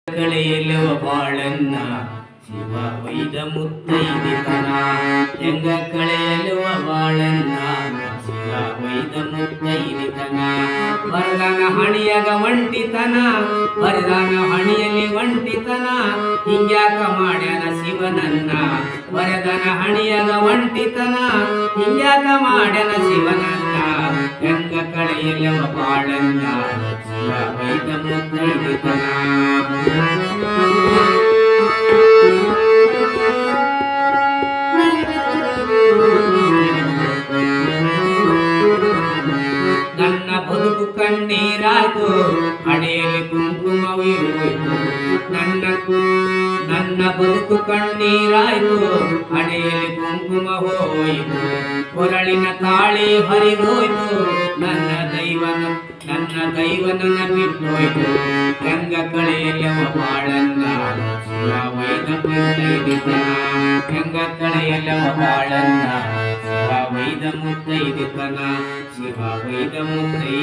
ಕಳೆಯಲುವ ಬಾಳನ್ನ ಶಿವ ವೈದ ಮುತ್ತೈದಿತನ ಹೆಂಗ ಕಳೆಯಲುವ ಬಾಳನ್ನ ಶಿವ ವೈದ ಮುತ್ತೈದಿತನ ವರದಾನ ಹಣಿಯಾಗ ಒಂಟಿತನ ವರದಾನ ಹಣಿಯಲ್ಲಿ ಒಂಟಿತನ ಹಿಂಗ್ಯಾಕ ಮಾಡ್ಯಾನ ಶಿವನನ್ನ ವರದಾನ ಹಣಿಯಾಗ ಒಂಟಿತನ ಹಿಂಗ್ಯಾಕ ಮಾಡ್ಯಾನ ಶಿವನನ್ನ ಹೆಂಗ ಕಳೆಯಲುವ ಬಾಳನ್ನ ಶಿವ ವೈದ ಮುತ್ತೈದಿತನ ನನ್ನ ಬದುಕು ಕಣ್ಣೀರಾಯ್ತು ಹಣೆಯಲ್ಲಿ ಕುಂಕುಮವಿರುವುದು ನನ್ನ ಬದುಕು ಕಣ್ಣೀರಾಯ್ತು ಹಣೆಯಲ್ಲಿ ಕುಂಕುಮ ಹೋಯಿತು ಕೊರಳಿನ ತಾಳಿ ಹರಿದೋಯ್ತು ನನ್ನ ದೈವನ ಬಿಟ್ಟೋಯ್ತು ಹೆಂಗ ಕಳೆಯಲವ ಬಾಳನ್ನ ಶಿವ ವೈದ ಮುತ್ತೈದಿತನ ಹೆಂಗ ಕಳೆಯಲವ ಬಾಳನ್ನ ಶಿವ ವೈದ ಮುತ್ತೈದಿತನ ಶಿವ ವೈದ ಮುತ್ತೈ